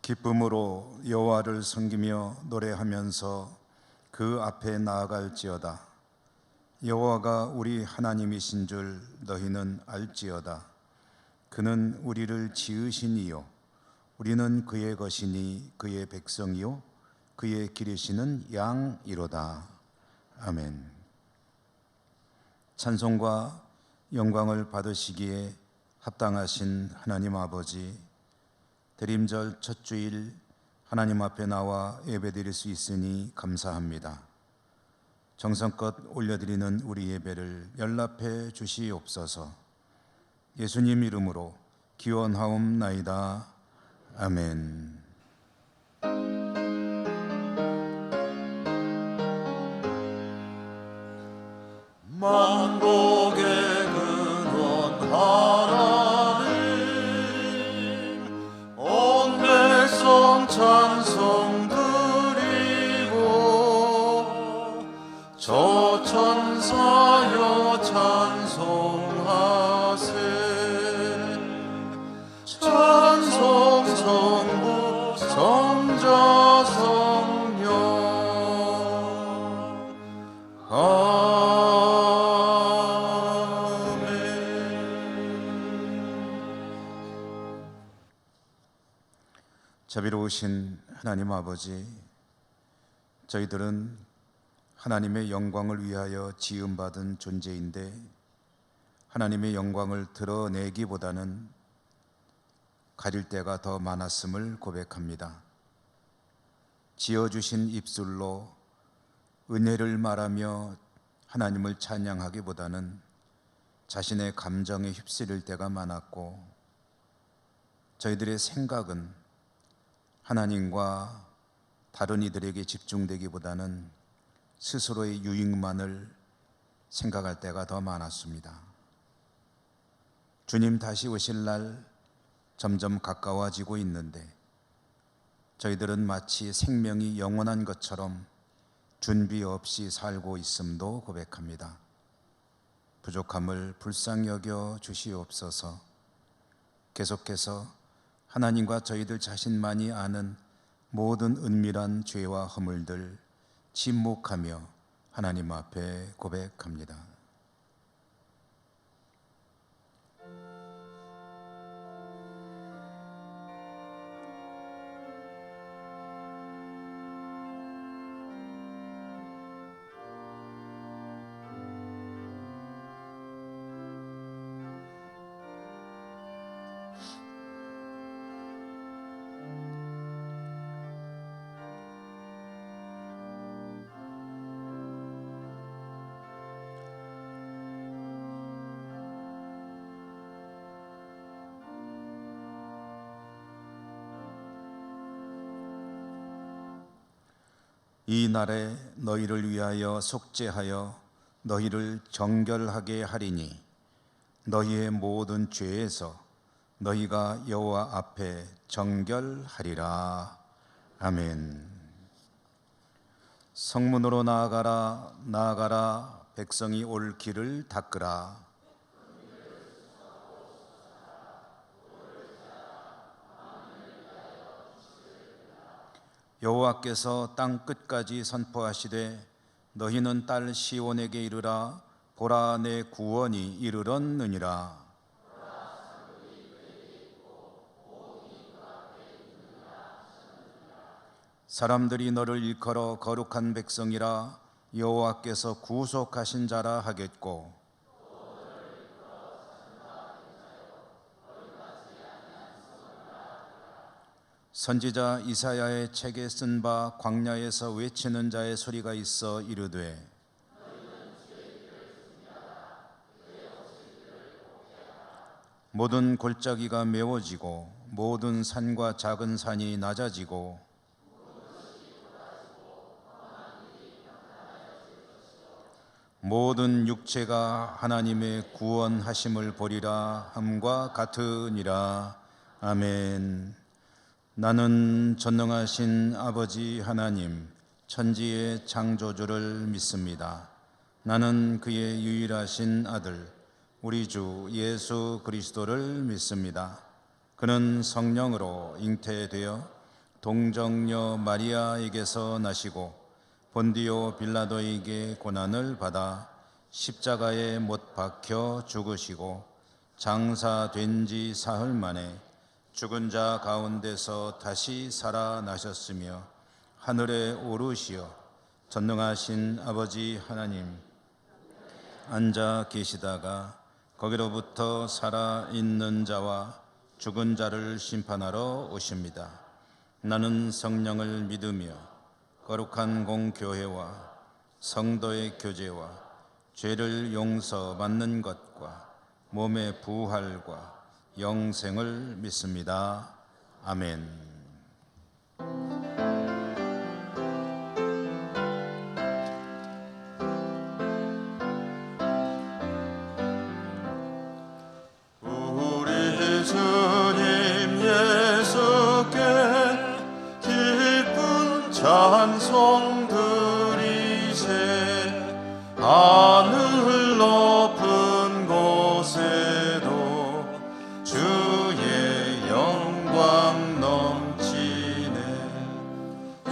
기쁨으로 여호와를 섬기며 노래하면서 그 앞에 나아갈지어다. 여호와가 우리 하나님이신 줄 너희는 알지어다. 그는 우리를 지으신 이요 우리는 그의 것이니 그의 백성이요 그의 기르시는 양이로다. 아멘. 찬송과 영광을 받으시기에 합당하신 하나님 아버지, 대림절 첫 주일 하나님 앞에 나와 예배드릴 수 있으니 감사합니다. 정성껏 올려드리는 우리 예배를 연락해 주시옵소서. 예수님 이름으로 기원하옵나이다. 아멘. 만국의 근원 하나님, 온 백성 찬송 드리고 저 천사여 찬송하세. 찬송 성부 성자 성령 자비로우신 하나님 아버지, 저희들은 하나님의 영광을 위하여 지음받은 존재인데 하나님의 영광을 드러내기보다는 가릴 때가 더 많았음을 고백합니다. 지어주신 입술로 은혜를 말하며 하나님을 찬양하기보다는 자신의 감정에 휩쓸릴 때가 많았고, 저희들의 생각은 하나님과 다른 이들에게 집중되기보다는 스스로의 유익만을 생각할 때가 더 많았습니다. 주님 다시 오실 날 점점 가까워지고 있는데 저희들은 마치 생명이 영원한 것처럼 준비 없이 살고 있음도 고백합니다. 부족함을 불쌍히 여겨 주시옵소서. 계속해서 하나님과 저희들 자신만이 아는 모든 은밀한 죄와 허물들 침묵하며 하나님 앞에 고백합니다. 이 날에 너희를 위하여 속죄하여 너희를 정결하게 하리니 너희의 모든 죄에서 너희가 여호와 앞에 정결하리라. 아멘. 성문으로 나아가라, 나아가라. 백성이 올 길을 닦으라. 여호와께서 땅 끝까지 선포하시되 너희는 딸 시온에게 이르라. 보라, 내 구원이 이르렀느니라. 사람들이 너를 일컬어 거룩한 백성이라 여호와께서 구속하신 자라 하겠고, 선지자 이사야의 책에 쓴 바 광야에서 외치는 자의 소리가 있어 이르되 모든 골짜기가 메워지고 모든 산과 작은 산이 낮아지고 모든 육체가 하나님의 구원하심을 보리라 함과 같으니라. 아멘. 나는 전능하신 아버지 하나님, 천지의 창조주를 믿습니다. 나는 그의 유일하신 아들, 우리 주 예수 그리스도를 믿습니다. 그는 성령으로 잉태되어 동정녀 마리아에게서 나시고 본디오 빌라도에게 고난을 받아 십자가에 못 박혀 죽으시고 장사된 지 사흘 만에 죽은 자 가운데서 다시 살아나셨으며 하늘에 오르시어 전능하신 아버지 하나님 앉아 계시다가 거기로부터 살아있는 자와 죽은 자를 심판하러 오십니다. 나는 성령을 믿으며 거룩한 공교회와 성도의 교제와 죄를 용서받는 것과 몸의 부활과 영생을 믿습니다. 아멘. 우리 주님 예수께 기쁜 찬송 드리세. 하늘 높은 곳에도 주의 영광 넘치네.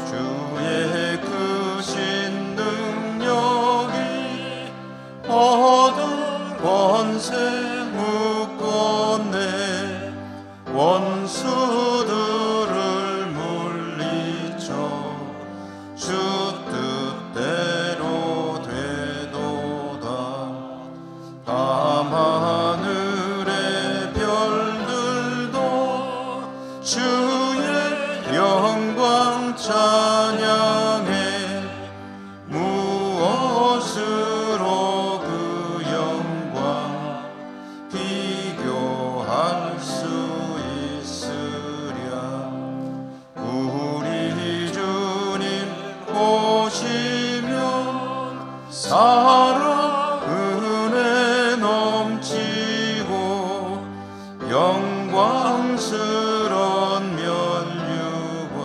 주의 크신 능력이 모든 권세 묶었네. 원수들을 물리쳐 주 뜻대로 되도다. 밤하늘의 별들도 주의 영광 찬양해. 무엇으로 그 영광 비교할 수 있으랴. 우리 주님 오시면 사랑 은혜 넘치고 영광스런 면류관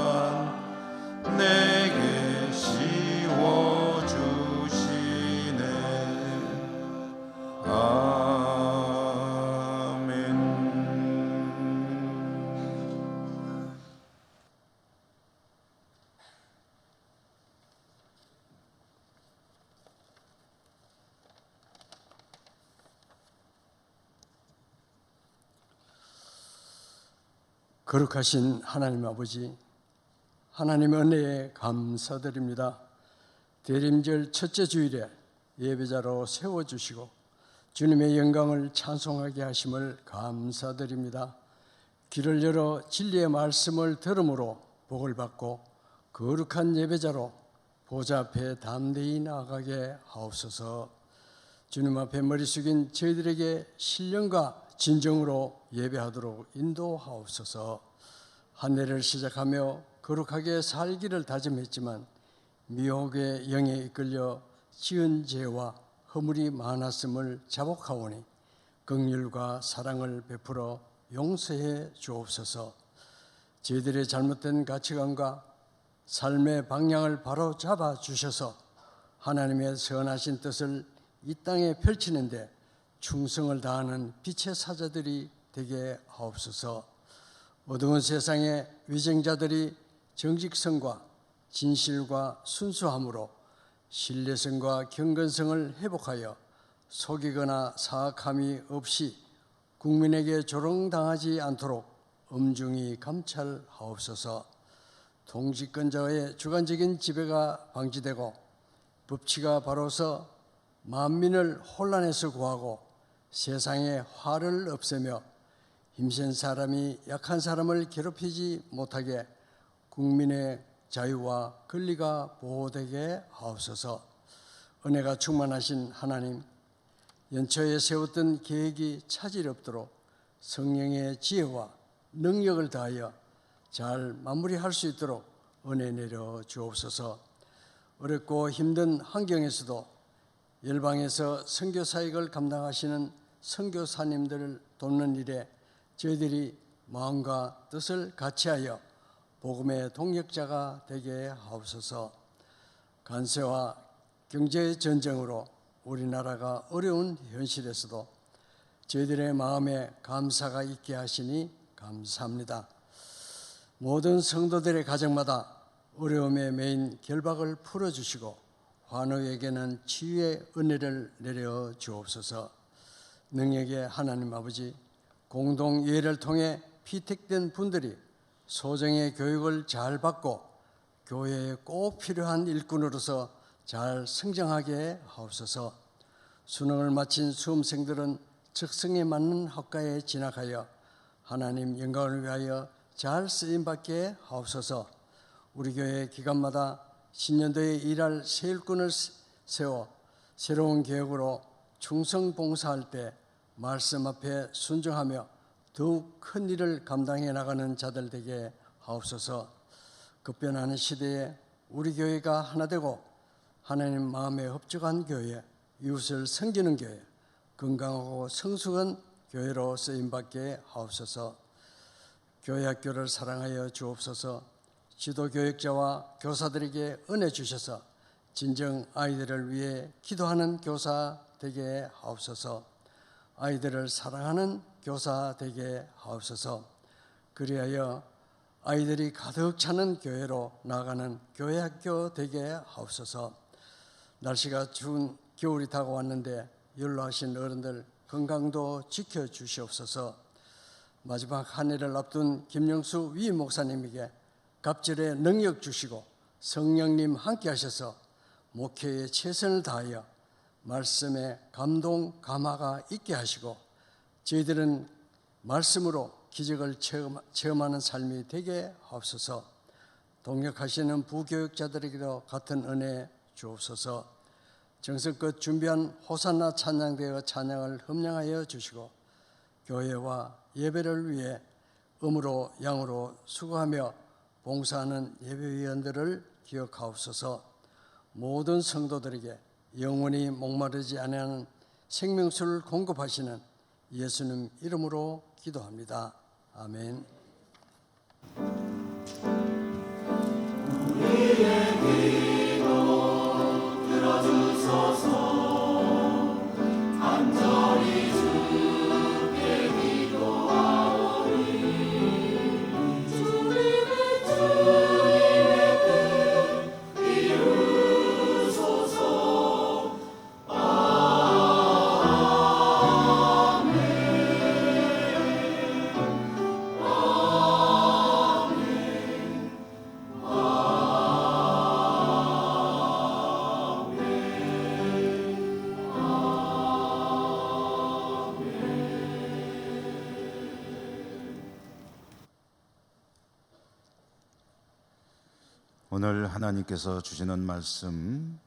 내게 씌워주시네. 아멘. 거룩하신 하나님 아버지, 하나님의 은혜에 감사드립니다. 대림절 첫째 주일에 예배자로 세워주시고 주님의 영광을 찬송하게 하심을 감사드립니다. 귀를 열어 진리의 말씀을 들음으로 복을 받고 거룩한 예배자로 보좌 앞에 담대히 나아가게 하옵소서. 주님 앞에 머리 숙인 저희들에게 신령과 진정으로 예배하도록 인도하옵소서. 한 해를 시작하며 거룩하게 살기를 다짐했지만 미혹의 영에 이끌려 지은 죄와 허물이 많았음을 자복하오니 긍휼과 사랑을 베풀어 용서해 주옵소서. 저희들의 잘못된 가치관과 삶의 방향을 바로 잡아 주셔서 하나님의 선하신 뜻을 이 땅에 펼치는데 충성을 다하는 빛의 사자들이 되게 하옵소서. 어두운 세상의 위증자들이 정직성과 진실과 순수함으로 신뢰성과 경건성을 회복하여 속이거나 사악함이 없이 국민에게 조롱당하지 않도록 엄중히 감찰하옵소서. 통치권자의 주관적인 지배가 방지되고 법치가 바로서 만민을 혼란에서 구하고 세상의 화를 없애며 힘센 사람이 약한 사람을 괴롭히지 못하게 국민의 자유와 권리가 보호되게 하옵소서. 은혜가 충만하신 하나님, 연초에 세웠던 계획이 차질 없도록 성령의 지혜와 능력을 다하여 잘 마무리할 수 있도록 은혜 내려 주옵소서. 어렵고 힘든 환경에서도 열방에서 선교 사역을 감당하시는 선교사님들을 돕는 일에 저희들이 마음과 뜻을 같이하여 복음의 동력자가 되게 하옵소서. 간세와 경제 전쟁으로 우리나라가 어려운 현실에서도 저희들의 마음에 감사가 있게 하시니 감사합니다. 모든 성도들의 가정마다 어려움에 매인 결박을 풀어주시고 환우에게는 치유의 은혜를 내려 주옵소서. 능력의 하나님 아버지, 공동예를 통해 피택된 분들이 소정의 교육을 잘 받고 교회에 꼭 필요한 일꾼으로서 잘 성장하게 하옵소서. 수능을 마친 수험생들은 적성에 맞는 학과에 진학하여 하나님 영광을 위하여 잘 쓰임받게 하옵소서. 우리 교회 기간마다 신년도에 일할 새 일꾼을 세워 새로운 계획으로 충성 봉사할 때 말씀 앞에 순종하며 더욱 큰 일을 감당해 나가는 자들 되게 하옵소서. 급변하는 시대에 우리 교회가 하나 되고 하나님 마음에 합족한 교회, 이웃을 섬기는 교회, 건강하고 성숙한 교회로 쓰임받게 하옵소서. 교회 학교를 사랑하여 주옵소서. 지도교육자와 교사들에게 은혜 주셔서 진정 아이들을 위해 기도하는 교사 되게 하옵소서. 아이들을 사랑하는 교사 되게 하옵소서. 그리하여 아이들이 가득 차는 교회로 나아가는 교회 학교 되게 하옵소서. 날씨가 추운 겨울이 다가왔는데 연로하신 어른들 건강도 지켜주시옵소서. 마지막 한 해를 앞둔 김영수 위 목사님에게 갑절의 능력 주시고 성령님 함께 하셔서 목회에 최선을 다하여 말씀에 감동, 감화가 있게 하시고 저희들은 말씀으로 기적을 체험하는 삶이 되게 하옵소서. 동역하시는 부교육자들에게도 같은 은혜 주옵소서. 정성껏 준비한 호산나 찬양대와 찬양을 흠량하여 주시고 교회와 예배를 위해 음으로 양으로 수고하며 봉사하는 예배위원들을 기억하옵소서. 모든 성도들에게 영원히 목마르지 않는 생명수를 공급하시는 예수님 이름으로 기도합니다. 아멘. 우리의 기도 들어주소서. 간절히 주께 기도하오니 주님의 뜻 이루소서. 오늘 하나님께서 주시는 말씀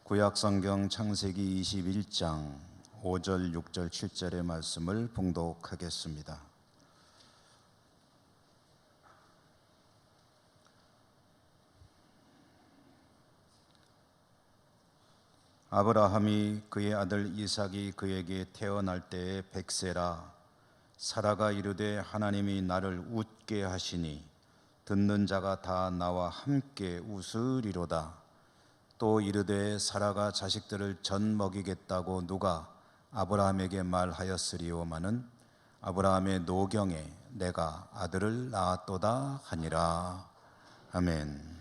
구약성경 창세기 21장 5절, 6절, 7절의 말씀을 봉독하겠습니다. 아브라함이 그의 아들 이삭이 그에게 태어날 때에 100세라 사라가 이르되 하나님이 나를 웃게 하시니 듣는 자가 다 나와 함께 웃으리로다. 또 이르되 사라가 자식들을 전 먹이겠다고 누가 아브라함에게 말하였으리오마는 아브라함의 노경에 내가 아들을 낳았도다 하니라. 아멘.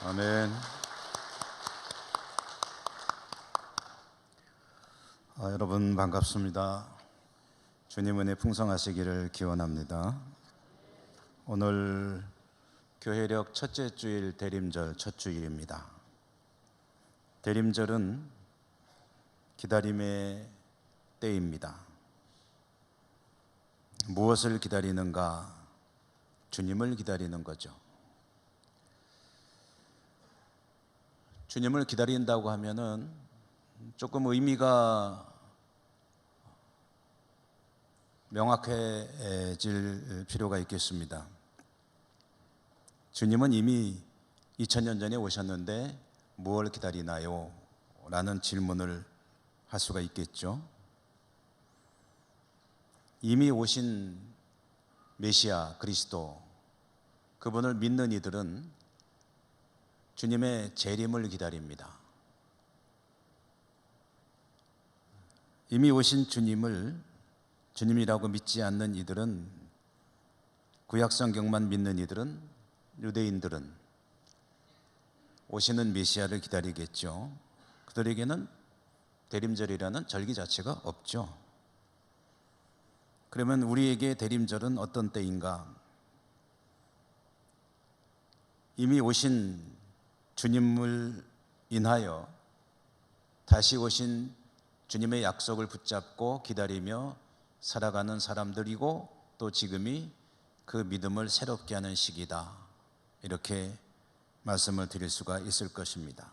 아멘. 여러분 반갑습니다. 주님 은혜 풍성하시기를 기원합니다. 오늘 교회력 첫째 주일 대림절 첫 주일입니다. 대림절은 기다림의 때입니다. 무엇을 기다리는가? 주님을 기다리는 거죠. 주님을 기다린다고 하면은 조금 의미가 명확해질 필요가 있겠습니다. 주님은 이미 2000년 전에 오셨는데 무엇을 기다리나요? 라는 질문을 할 수가 있겠죠. 이미 오신 메시아 그리스도, 그분을 믿는 이들은 주님의 재림을 기다립니다. 이미 오신 주님이라고 믿지 않는 이들은, 구약성경만 믿는 이들은, 유대인들은 오시는 메시아를 기다리겠죠. 그들에게는 대림절이라는 절기 자체가 없죠. 그러면 우리에게 대림절은 어떤 때인가? 이미 오신 주님을 인하여 다시 오신 주님의 약속을 붙잡고 기다리며 살아가는 사람들이고, 또 지금이 그 믿음을 새롭게 하는 시기다, 이렇게 말씀을 드릴 수가 있을 것입니다.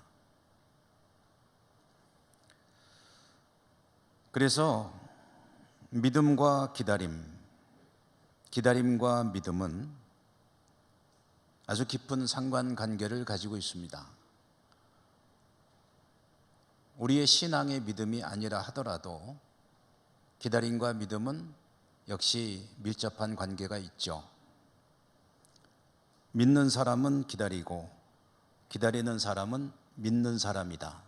그래서 믿음과 기다림과 믿음은 아주 깊은 상관관계를 가지고 있습니다. 우리의 신앙의 믿음이 아니라 하더라도 기다림과 믿음은 역시 밀접한 관계가 있죠. 믿는 사람은 기다리고 기다리는 사람은 믿는 사람이다.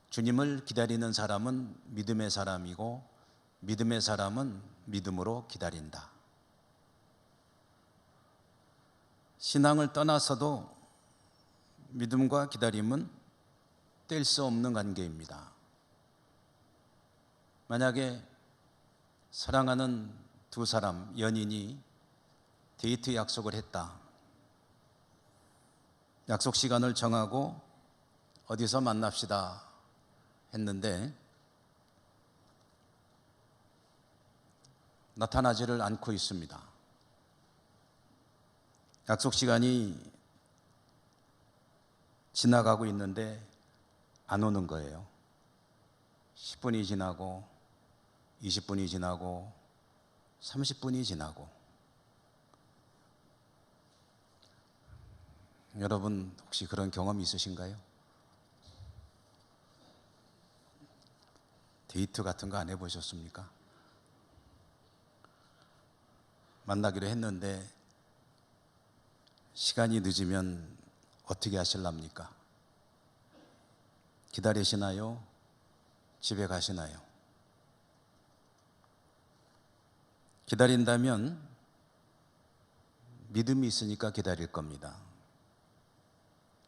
주님을 기다리는 사람은 믿음의 사람이고 믿음의 사람은 믿음으로 기다린다. 신앙을 떠나서도 믿음과 기다림은 뗄 수 없는 관계입니다. 만약에 사랑하는 두 사람, 연인이 데이트 약속을 했다. 약속 시간을 정하고 어디서 만납시다 했는데 나타나지를 않고 있습니다. 약속 시간이 지나가고 있는데 안 오는 거예요. 10분이 지나고 20분이 지나고 30분이 지나고. 여러분 혹시 그런 경험이 있으신가요? 데이트 같은 거 안 해보셨습니까? 만나기로 했는데 시간이 늦으면 어떻게 하실랍니까? 기다리시나요? 집에 가시나요? 기다린다면 믿음이 있으니까 기다릴 겁니다.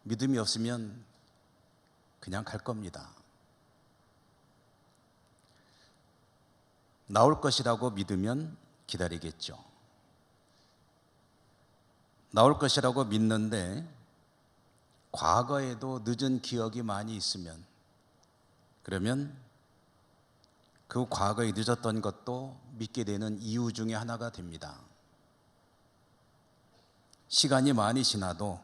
믿음이 없으면 그냥 갈 겁니다. 나올 것이라고 믿으면 기다리겠죠. 나올 것이라고 믿는데 과거에도 늦은 기억이 많이 있으면, 그러면 그 과거에 늦었던 것도 믿게 되는 이유 중에 하나가 됩니다. 시간이 많이 지나도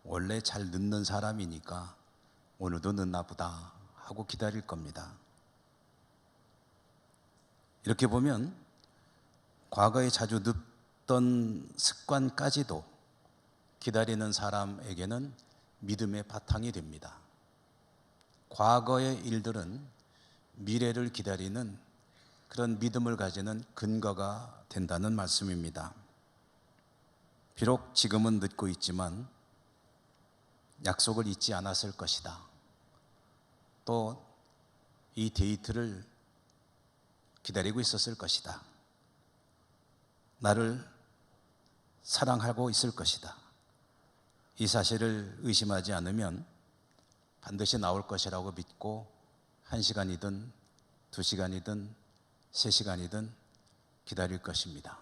원래 잘 늦는 사람이니까 오늘도 늦나 보다 하고 기다릴 겁니다. 이렇게 보면 과거에 자주 늦던 습관까지도 기다리는 사람에게는 믿음의 바탕이 됩니다. 과거의 일들은 미래를 기다리는 그런 믿음을 가지는 근거가 된다는 말씀입니다. 비록 지금은 늦고 있지만 약속을 잊지 않았을 것이다. 또 이 데이트를 기다리고 있었을 것이다. 나를 사랑하고 있을 것이다. 이 사실을 의심하지 않으면 반드시 나올 것이라고 믿고 1시간이든 2시간이든 3시간이든 기다릴 것입니다.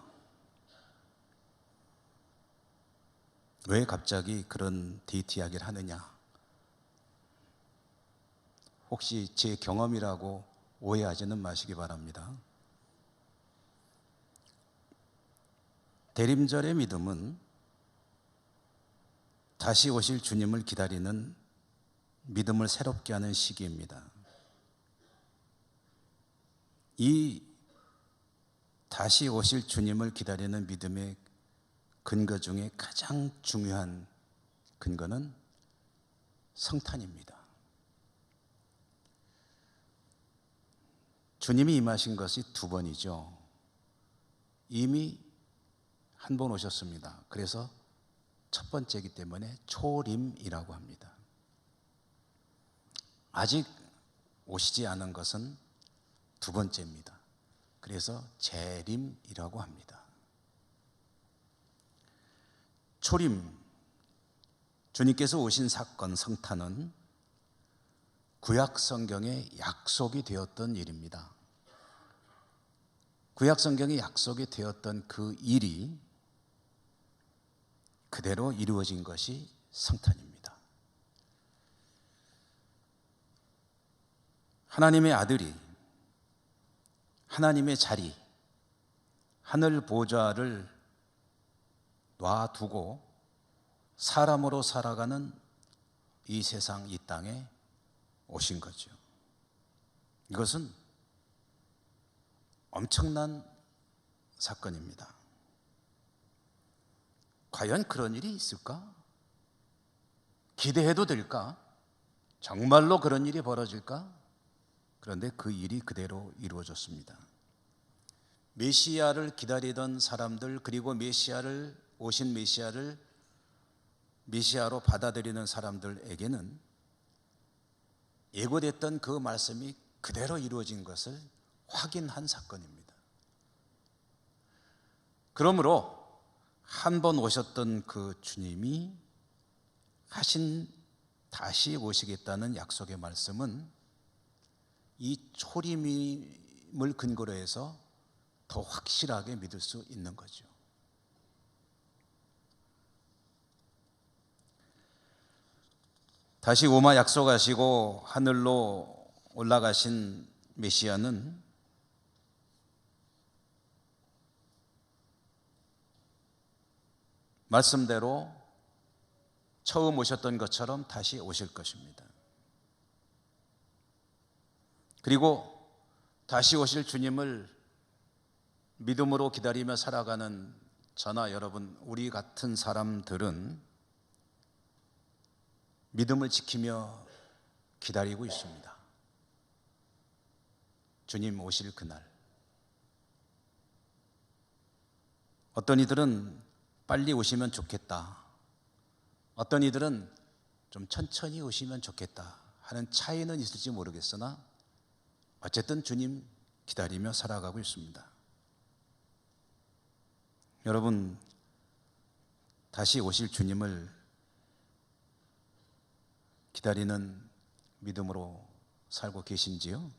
왜 갑자기 그런 데이트 이야기를 하느냐? 혹시 제 경험이라고 오해하지는 마시기 바랍니다. 대림절의 믿음은 다시 오실 주님을 기다리는 믿음을 새롭게 하는 시기입니다. 이 다시 오실 주님을 기다리는 믿음의 근거 중에 가장 중요한 근거는 성탄입니다. 주님이 임하신 것이 2번이죠. 이미 한 번 오셨습니다. 그래서 첫 번째이기 때문에 초림이라고 합니다. 아직 오시지 않은 것은 2번째입니다. 그래서 재림이라고 합니다. 초림, 주님께서 오신 사건 성탄은 구약 성경에 약속이 되었던 일입니다. 구약 성경에 약속이 되었던 그 일이 그대로 이루어진 것이 성탄입니다. 하나님의 아들이 하나님의 자리, 하늘 보좌를 놔두고 사람으로 살아가는 이 세상, 이 땅에 오신 거죠. 이것은 엄청난 사건입니다. 과연 그런 일이 있을까? 기대해도 될까? 정말로 그런 일이 벌어질까? 그런데 그 일이 그대로 이루어졌습니다. 메시아를 기다리던 사람들, 그리고 오신 메시아를 메시아로 받아들이는 사람들에게는 예고됐던 그 말씀이 그대로 이루어진 것을 확인한 사건입니다. 그러므로 한 번 오셨던 그 주님이 하신 다시 오시겠다는 약속의 말씀은 이 초림을 근거로 해서 더 확실하게 믿을 수 있는 거죠. 다시 오마 약속하시고 하늘로 올라가신 메시아는 말씀대로 처음 오셨던 것처럼 다시 오실 것입니다. 그리고 다시 오실 주님을 믿음으로 기다리며 살아가는 저나 여러분, 우리 같은 사람들은 믿음을 지키며 기다리고 있습니다. 주님 오실 그날. 어떤 이들은 빨리 오시면 좋겠다, 어떤 이들은 좀 천천히 오시면 좋겠다 하는 차이는 있을지 모르겠으나 어쨌든 주님 기다리며 살아가고 있습니다. 여러분, 다시 오실 주님을 기다리는 믿음으로 살고 계신지요?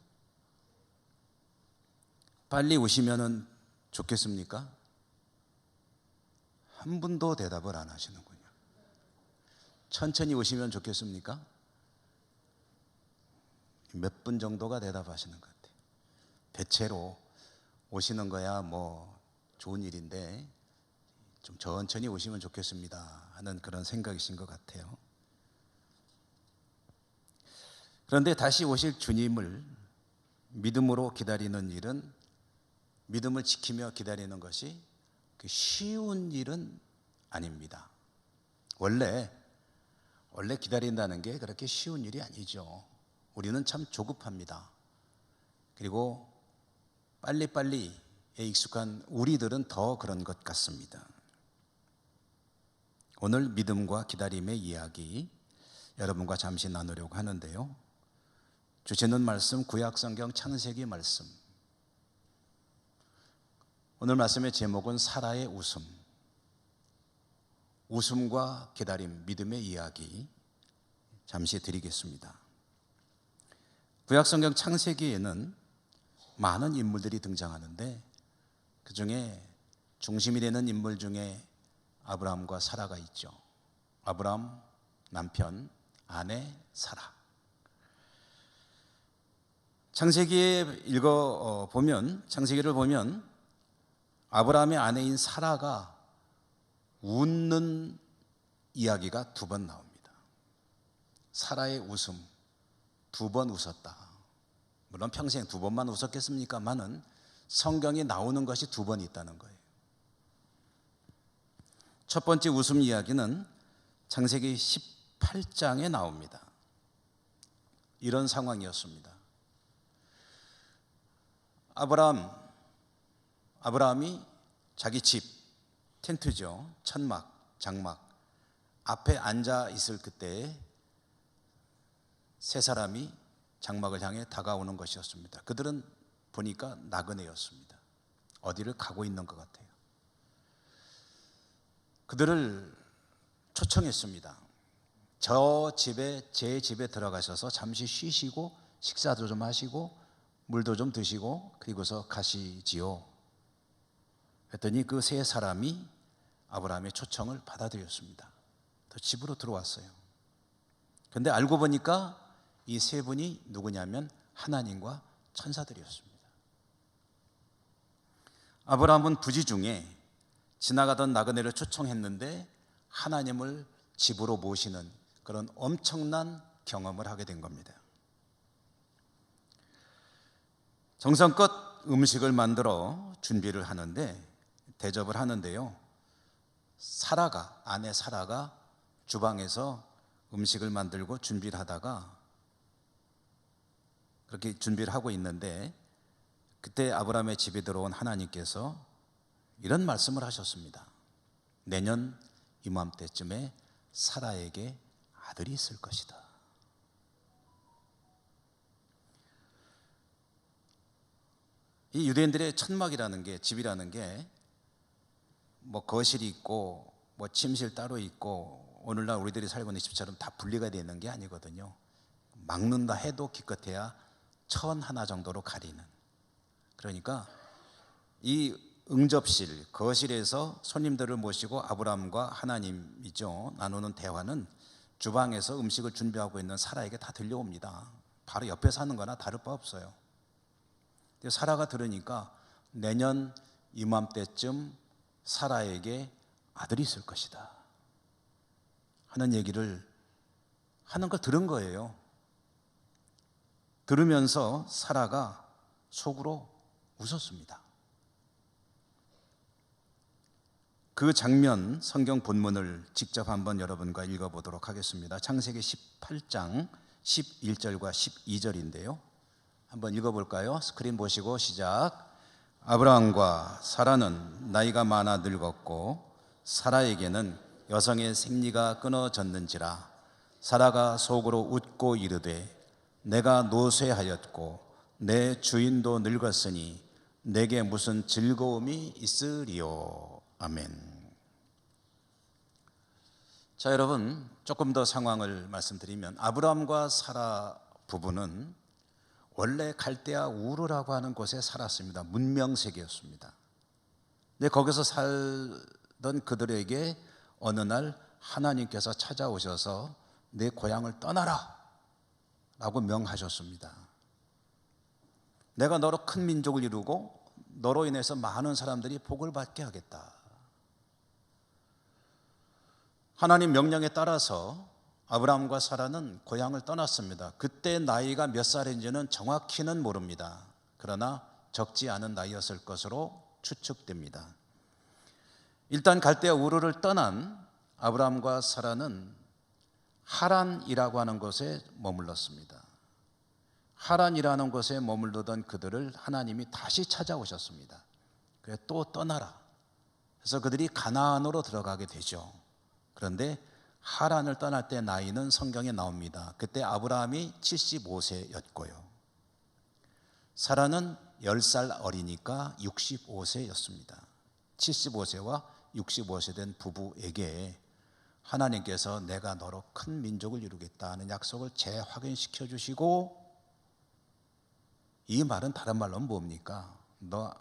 빨리 오시면 좋겠습니까? 한 분도 대답을 안 하시는군요. 천천히 오시면 좋겠습니까? 몇 분 정도가 대답하시는 것 같아요. 대체로 오시는 거야 뭐 좋은 일인데 좀 천천히 오시면 좋겠습니다 하는 그런 생각이신 것 같아요. 그런데 다시 오실 주님을 믿음으로 기다리는 일은, 믿음을 지키며 기다리는 것이 쉬운 일은 아닙니다. 원래 기다린다는 게 그렇게 쉬운 일이 아니죠. 우리는 참 조급합니다. 그리고 빨리빨리에 익숙한 우리들은 더 그런 것 같습니다. 오늘 믿음과 기다림의 이야기 여러분과 잠시 나누려고 하는데요. 주시는 말씀, 구약성경 창세기 말씀. 오늘 말씀의 제목은 사라의 웃음. 웃음과 기다림, 믿음의 이야기 잠시 드리겠습니다. 구약성경 창세기에는 많은 인물들이 등장하는데 그 중에 중심이 되는 인물 중에 아브라함과 사라가 있죠. 아브라함 남편, 아내 사라. 창세기에 창세기를 보면 아브라함의 아내인 사라가 웃는 이야기가 2번 나옵니다. 사라의 웃음, 2번 웃었다. 물론 평생 2번만 웃었겠습니까마는 성경에 나오는 것이 2번 있다는 거예요. 첫 번째 웃음 이야기는 창세기 18장에 나옵니다. 이런 상황이었습니다. 아브라함이 자기 집, 텐트죠. 천막, 장막 앞에 앉아 있을 그때 세 사람이 장막을 향해 다가오는 것이었습니다. 그들은 보니까 나그네였습니다. 어디를 가고 있는 것 같아요. 그들을 초청했습니다. 제 집에 들어가셔서 잠시 쉬시고 식사도 좀 하시고 물도 좀 드시고 그리고서 가시지요. 그랬더니 그 세 사람이 아브라함의 초청을 받아들였습니다. 또 집으로 들어왔어요. 그런데 알고 보니까 이 세 분이 누구냐면 하나님과 천사들이었습니다. 아브라함은 부지중에 지나가던 나그네를 초청했는데 하나님을 집으로 모시는 그런 엄청난 경험을 하게 된 겁니다. 정성껏 음식을 만들어 준비를 하는데 대접을 하는데요. 아내 사라가 주방에서 음식을 만들고 준비를 하다가 그렇게 준비를 하고 있는데 그때 아브라함의 집에 들어온 하나님께서 이런 말씀을 하셨습니다. 내년 이맘때쯤에 사라에게 아들이 있을 것이다. 이 유대인들의 천막이라는 게, 집이라는 게 뭐 거실이 있고 뭐 침실 따로 있고 오늘날 우리들이 살고 있는 집처럼 다 분리가 되어 있는 게 아니거든요. 막는다 해도 기껏해야 천 하나 정도로 가리는. 그러니까 이 응접실, 거실에서 손님들을 모시고 아브라함과 하나님이죠 나누는 대화는 주방에서 음식을 준비하고 있는 사라에게 다 들려옵니다. 바로 옆에 사는 거나 다를 바 없어요. 사라가 들으니까 내년 이맘때쯤 사라에게 아들이 있을 것이다 하는 얘기를 하는 걸 들은 거예요. 들으면서 사라가 속으로 웃었습니다. 그 장면 성경 본문을 직접 한번 여러분과 읽어보도록 하겠습니다. 창세기 18장 11절과 12절인데요. 한번 읽어볼까요? 스크린 보시고 시작. 아브라함과 사라는 나이가 많아 늙었고 사라에게는 여성의 생리가 끊어졌는지라 사라가 속으로 웃고 이르되 내가 노쇠하였고 내 주인도 늙었으니 내게 무슨 즐거움이 있으리요. 아멘. 자, 여러분 조금 더 상황을 말씀드리면 아브라함과 사라 부부는 원래 갈대아 우르라고 하는 곳에 살았습니다. 문명세계였습니다. 근데 거기서 살던 그들에게 어느 날 하나님께서 찾아오셔서 내 고향을 떠나라 라고 명하셨습니다. 내가 너로 큰 민족을 이루고 너로 인해서 많은 사람들이 복을 받게 하겠다. 하나님 명령에 따라서 아브라함과 사라는 고향을 떠났습니다. 그때 나이가 몇 살인지는 정확히는 모릅니다. 그러나 적지 않은 나이였을 것으로 추측됩니다. 일단 갈대아 우르를 떠난 아브라함과 사라는 하란이라고 하는 곳에 머물렀습니다. 하란이라는 곳에 머물르던 그들을 하나님이 다시 찾아오셨습니다. 그래 또 떠나라. 그래서 그들이 가나안으로 들어가게 되죠. 그런데 하란을 떠날 때 나이는 성경에 나옵니다. 그때 아브라함이 75세였고요. 사라는 10살 어리니까 65세였습니다. 75세와 65세 된 부부에게 하나님께서 내가 너로 큰 민족을 이루겠다 하는 약속을 재확인시켜 주시고, 이 말은 다른 말로는 뭡니까? 너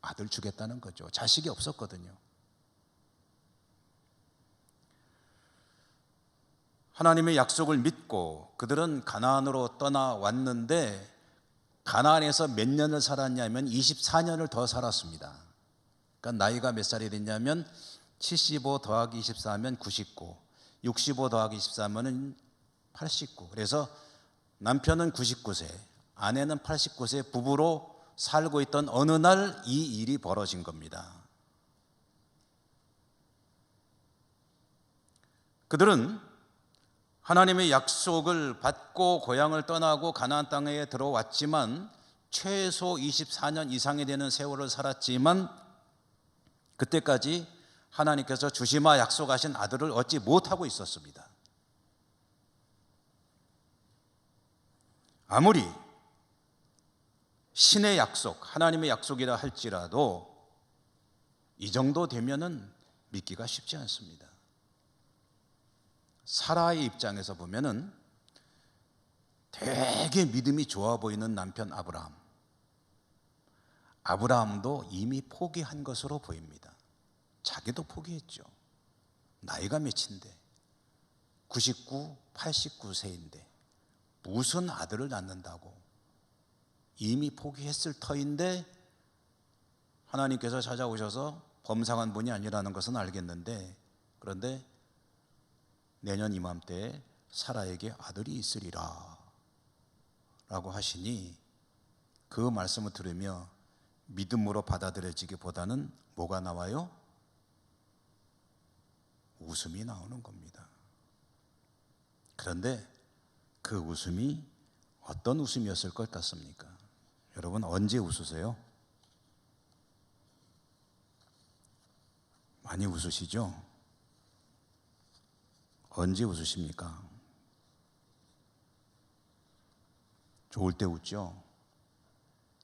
아들 주겠다는 거죠. 자식이 없었거든요. 하나님의 약속을 믿고 그들은 가나안으로 떠나왔는데, 가나안에서 몇 년을 살았냐면 24년을 더 살았습니다. 그러니까 나이가 몇 살이 됐냐면 75 더하기 24면 99, 65 더하기 24면 89. 그래서 남편은 99세, 아내는 89세 부부로 살고 있던 어느 날 이 일이 벌어진 겁니다. 그들은 하나님의 약속을 받고 고향을 떠나고 가나안 땅에 들어왔지만 최소 24년 이상이 되는 세월을 살았지만, 그때까지 하나님께서 주시마 약속하신 아들을 얻지 못하고 있었습니다. 아무리 신의 약속, 하나님의 약속이라 할지라도 이 정도 되면은 믿기가 쉽지 않습니다. 사라의 입장에서 보면은 되게 믿음이 좋아 보이는 남편 아브라함도 이미 포기한 것으로 보입니다. 자기도 포기했죠. 나이가 몇인데 99, 89세인데 무슨 아들을 낳는다고 이미 포기했을 터인데, 하나님께서 찾아오셔서 범상한 분이 아니라는 것은 알겠는데, 그런데 내년 이맘때에 사라에게 아들이 있으리라 라고 하시니, 그 말씀을 들으며 믿음으로 받아들여지기보다는 뭐가 나와요? 웃음이 나오는 겁니다. 그런데 그 웃음이 어떤 웃음이었을 것 같습니까? 여러분, 언제 웃으세요? 많이 웃으시죠? 언제 웃으십니까? 좋을 때 웃죠?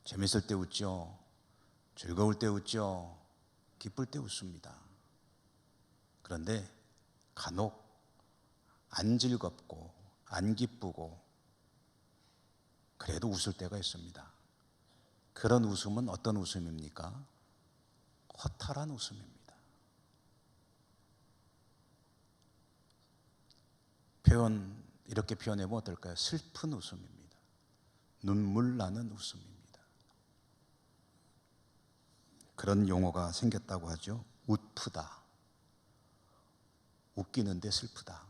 재밌을 때 웃죠? 즐거울 때 웃죠? 기쁠 때 웃습니다. 그런데 간혹 안 즐겁고 안 기쁘고 그래도 웃을 때가 있습니다. 그런 웃음은 어떤 웃음입니까? 허탈한 웃음입니다. 이렇게 표현해보면 어떨까요? 슬픈 웃음입니다. 눈물 나는 웃음입니다. 그런 용어가 생겼다고 하죠. 웃프다. 웃기는데 슬프다.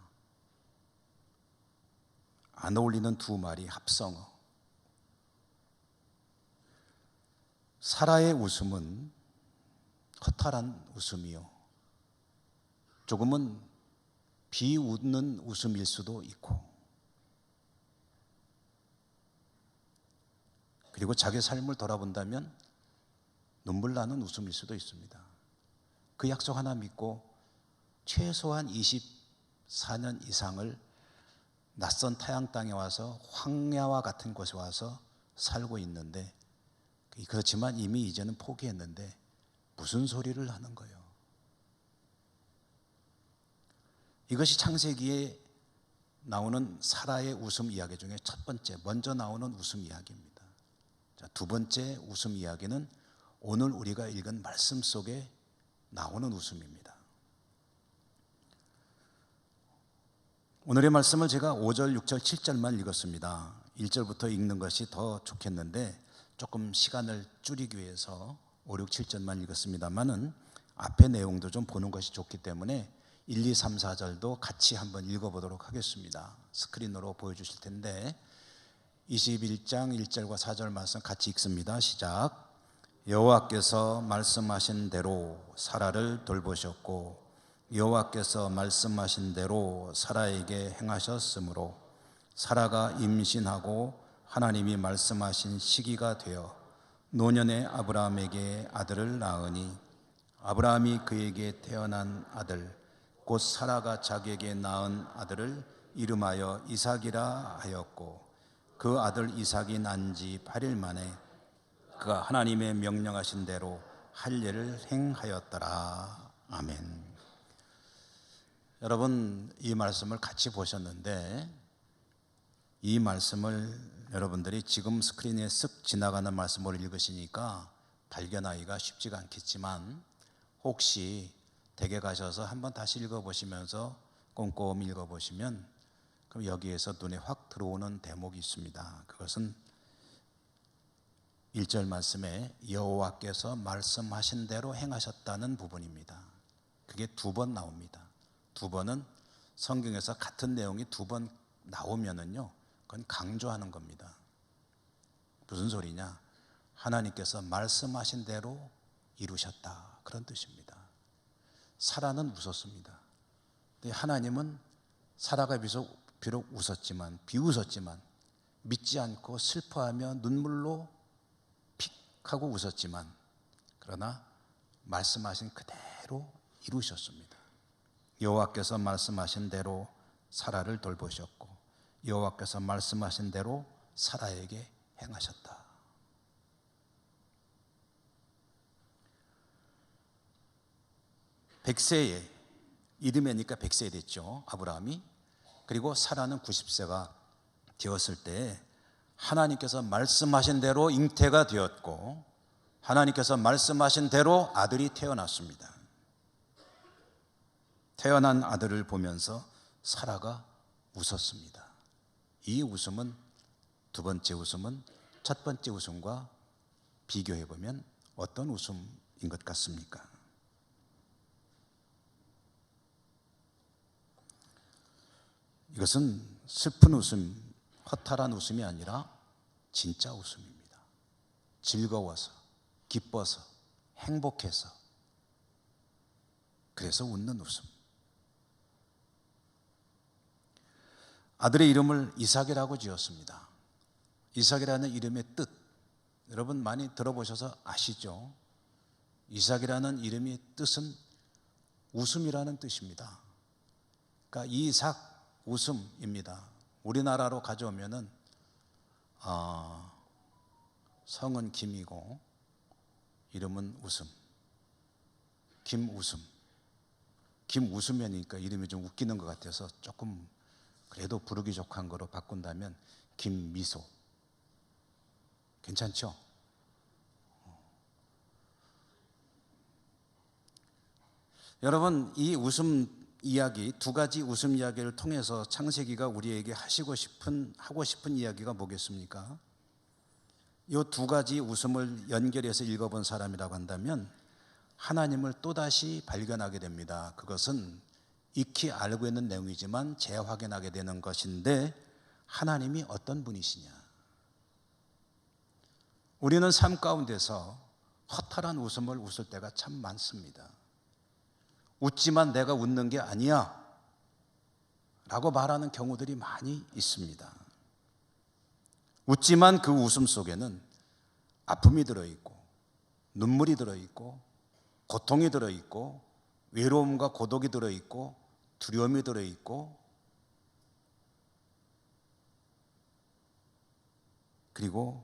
안 어울리는 두 말이 합성어. 사라의 웃음은 허탈한 웃음이요, 조금은 비웃는 웃음일 수도 있고, 그리고 자기 삶을 돌아본다면 눈물 나는 웃음일 수도 있습니다. 그 약속 하나 믿고 최소한 24년 이상을 낯선 타양 땅에 와서 황야와 같은 곳에 와서 살고 있는데, 그렇지만 이미 이제는 포기했는데 무슨 소리를 하는 거예요? 이것이 창세기에 나오는 사라의 웃음 이야기 중에 첫 번째, 먼저 나오는 웃음 이야기입니다. 자, 두 번째 웃음 이야기는 오늘 우리가 읽은 말씀 속에 나오는 웃음입니다. 오늘의 말씀을 제가 5절, 6절, 7절만 읽었습니다. 1절부터 읽는 것이 더 좋겠는데 조금 시간을 줄이기 위해서 5, 6, 7절만 읽었습니다만은 앞의 내용도 좀 보는 것이 좋기 때문에 1, 2, 3, 4절도 같이 한번 읽어보도록 하겠습니다. 스크린으로 보여주실 텐데 21장 1절과 4절 말씀 같이 읽습니다. 시작. 여호와께서 말씀하신 대로 사라를 돌보셨고 여호와께서 말씀하신 대로 사라에게 행하셨으므로 사라가 임신하고 하나님이 말씀하신 시기가 되어 노년의 아브라함에게 아들을 낳으니 아브라함이 그에게 태어난 아들 곧 사라가 자기에게 낳은 아들을 이름하여 이삭이라 하였고 그 아들 이삭이 난 지 8일 만에 그가 하나님의 명령하신 대로 할례를 행하였더라. 아멘. 여러분 이 말씀을 같이 보셨는데 이 말씀을 여러분들이 지금 스크린에 쓱 지나가는 말씀을 읽으시니까 발견하기가 쉽지가 않겠지만 혹시 댁에 가셔서 한번 다시 읽어보시면서 꼼꼼히 읽어보시면 그럼 여기에서 눈에 확 들어오는 대목이 있습니다. 그것은 1절 말씀에 여호와께서 말씀하신 대로 행하셨다는 부분입니다. 그게 2번 나옵니다. 2번은 성경에서 같은 내용이 2번 나오면은요, 그건 강조하는 겁니다. 무슨 소리냐? 하나님께서 말씀하신 대로 이루셨다, 그런 뜻입니다. 사라는 웃었습니다. 근데 하나님은 사라가 비록 웃었지만, 비웃었지만, 믿지 않고 슬퍼하며 눈물로 픽 하고 웃었지만, 그러나 말씀하신 그대로 이루셨습니다. 여호와께서 말씀하신 대로 사라를 돌보셨고 여호와께서 말씀하신 대로 사라에게 행하셨다. 백세에 이듬해니까 100세 됐죠, 아브라함이. 그리고 사라는 90세가 되었을 때 하나님께서 말씀하신 대로 잉태가 되었고 하나님께서 말씀하신 대로 아들이 태어났습니다. 태어난 아들을 보면서 사라가 웃었습니다. 이 웃음은, 2번째 웃음은 첫 번째 웃음과 비교해 보면 어떤 웃음인 것 같습니까? 이것은 슬픈 웃음, 허탈한 웃음이 아니라 진짜 웃음입니다. 즐거워서, 기뻐서, 행복해서, 그래서 웃는 웃음. 아들의 이름을 이삭이라고 지었습니다. 이삭이라는 이름의 뜻, 여러분 많이 들어보셔서 아시죠? 이삭이라는 이름의 뜻은 웃음이라는 뜻입니다. 그러니까 이삭, 웃음입니다. 우리나라로 가져오면은 성은 김이고 이름은 웃음, 김웃음. 김웃음이니까 이름이 좀 웃기는 것 같아서 조금 그래도 부르기 좋은 거로 바꾼다면 김미소. 괜찮죠? 여러분, 이 웃음 이야기, 2가지 웃음 이야기를 통해서 창세기가 우리에게 하고 싶은 이야기가 뭐겠습니까? 이 2가지 웃음을 연결해서 읽어본 사람이라고 한다면 하나님을 또다시 발견하게 됩니다. 그것은 익히 알고 있는 내용이지만 재확인하게 되는 것인데, 하나님이 어떤 분이시냐? 우리는 삶 가운데서 허탈한 웃음을 웃을 때가 참 많습니다. 웃지만 내가 웃는 게 아니야 라고 말하는 경우들이 많이 있습니다. 웃지만 그 웃음 속에는 아픔이 들어있고 눈물이 들어있고 고통이 들어있고 외로움과 고독이 들어있고 두려움이 들어있고 그리고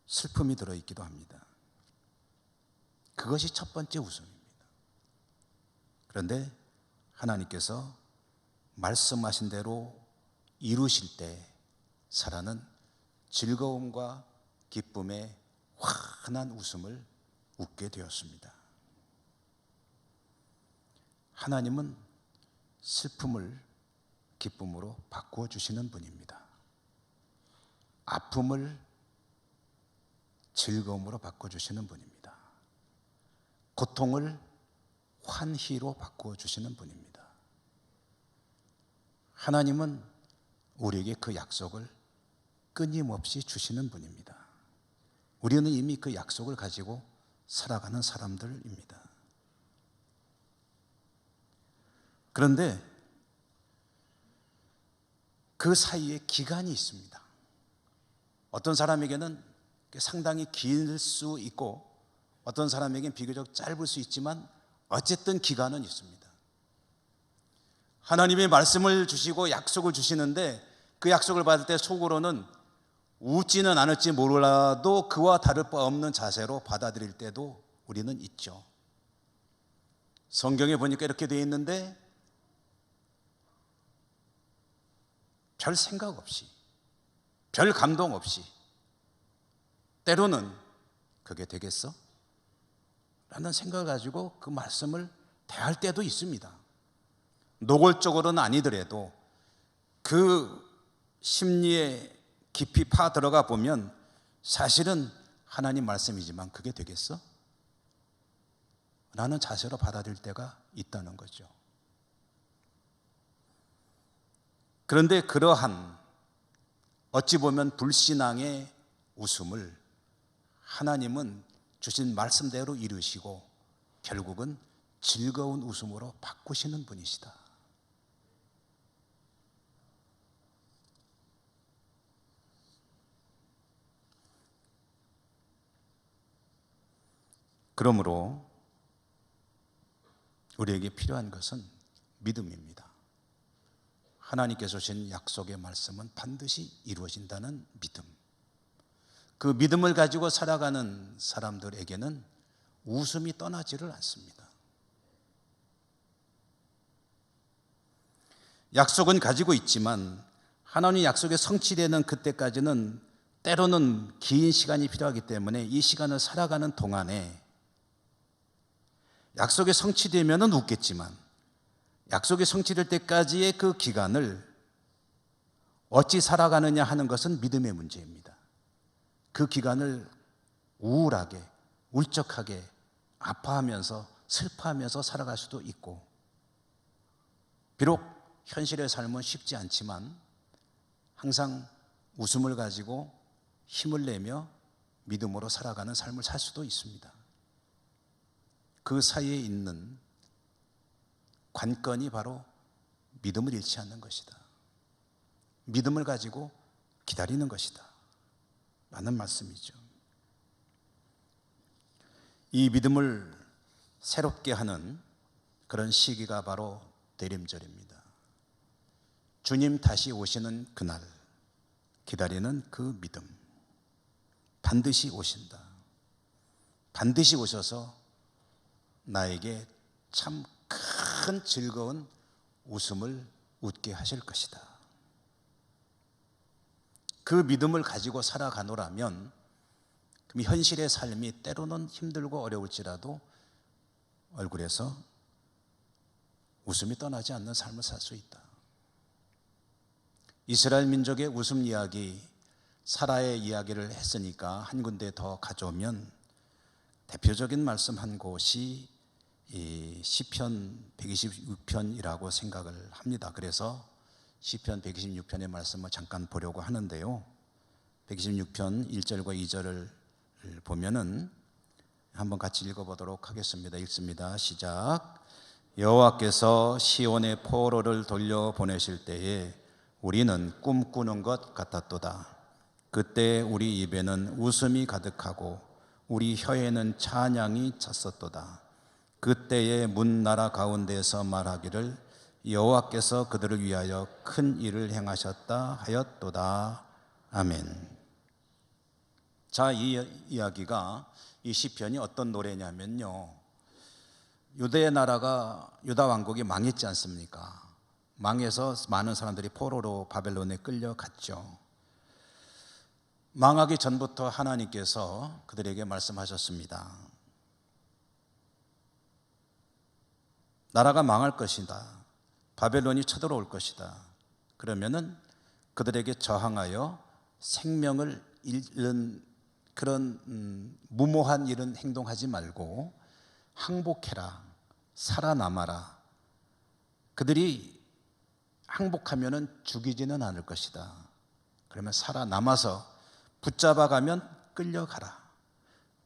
슬픔이 들어있기도 합니다. 그것이 첫 번째 웃음입니다. 그런데 하나님께서 말씀하신 대로 이루실 때 사라는 즐거움과 기쁨의 환한 웃음을 웃게 되었습니다. 하나님은 슬픔을 기쁨으로 바꾸어 주시는 분입니다. 아픔을 즐거움으로 바꾸어 주시는 분입니다. 고통을 환희로 바꾸어 주시는 분입니다. 하나님은 우리에게 그 약속을 끊임없이 주시는 분입니다. 우리는 이미 그 약속을 가지고 살아가는 사람들입니다. 그런데 그 사이에 기간이 있습니다. 어떤 사람에게는 상당히 길 수 있고 어떤 사람에게는 비교적 짧을 수 있지만 어쨌든 기간은 있습니다. 하나님이 말씀을 주시고 약속을 주시는데 그 약속을 받을 때 속으로는 웃지는 않을지 몰라도 그와 다를 바 없는 자세로 받아들일 때도 우리는 있죠. 성경에 보니까 이렇게 되어 있는데 별 생각 없이, 별 감동 없이 때로는 그게 되겠어? 라는 생각을 가지고 그 말씀을 대할 때도 있습니다. 노골적으로는 아니더라도 그 심리에 깊이 파 들어가 보면 사실은 하나님 말씀이지만 그게 되겠어? 라는 자세로 받아들일 때가 있다는 거죠. 그런데 그러한 어찌 보면 불신앙의 웃음을 하나님은 주신 말씀대로 이루시고 결국은 즐거운 웃음으로 바꾸시는 분이시다. 그러므로 우리에게 필요한 것은 믿음입니다. 하나님께서 주신 약속의 말씀은 반드시 이루어진다는 믿음. 그 믿음을 가지고 살아가는 사람들에게는 웃음이 떠나지를 않습니다. 약속은 가지고 있지만 하나님의 약속이 성취되는 그때까지는 때로는 긴 시간이 필요하기 때문에 이 시간을 살아가는 동안에 약속이 성취되면은 웃겠지만 약속이 성취될 때까지의 그 기간을 어찌 살아가느냐 하는 것은 믿음의 문제입니다. 그 기간을 우울하게, 울적하게, 아파하면서 슬퍼하면서 살아갈 수도 있고, 비록 현실의 삶은 쉽지 않지만 항상 웃음을 가지고 힘을 내며 믿음으로 살아가는 삶을 살 수도 있습니다. 그 사이에 있는 관건이 바로 믿음을 잃지 않는 것이다. 믿음을 가지고 기다리는 것이다. 라는 말씀이죠. 이 믿음을 새롭게 하는 그런 시기가 바로 대림절입니다. 주님 다시 오시는 그날, 기다리는 그 믿음. 반드시 오신다. 반드시 오셔서 나에게 참 큰 즐거운 웃음을 웃게 하실 것이다. 그 믿음을 가지고 살아가노라면 그럼 현실의 삶이 때로는 힘들고 어려울지라도 얼굴에서 웃음이 떠나지 않는 삶을 살 수 있다. 이스라엘 민족의 웃음 이야기, 사라의 이야기를 했으니까 한 군데 더 가져오면 대표적인 말씀 한 곳이 이 시편 126편이라고 생각을 합니다. 그래서 시편 126편의 말씀을 잠깐 보려고 하는데요. 126편 1절과 2절을 보면은 한번 같이 읽어보도록 하겠습니다. 읽습니다. 시작. 여호와께서 시온의 포로를 돌려보내실 때에 우리는 꿈꾸는 것 같았도다. 그때 우리 입에는 웃음이 가득하고 우리 혀에는 찬양이 찼었도다. 그때의 문나라 가운데서 말하기를 여호와께서 그들을 위하여 큰 일을 행하셨다 하였도다. 아멘. 자, 이 이야기가, 이 시편이 어떤 노래냐면요, 유대 나라가, 유다 왕국이 망했지 않습니까? 망해서 많은 사람들이 포로로 바벨론에 끌려갔죠. 망하기 전부터 하나님께서 그들에게 말씀하셨습니다. 나라가 망할 것이다. 바벨론이 쳐들어올 것이다. 그러면은 그들에게 저항하여 생명을 잃는 그런 무모한 일은 행동하지 말고 항복해라. 살아남아라. 그들이 항복하면은 죽이지는 않을 것이다. 그러면 살아남아서 붙잡아가면 끌려가라.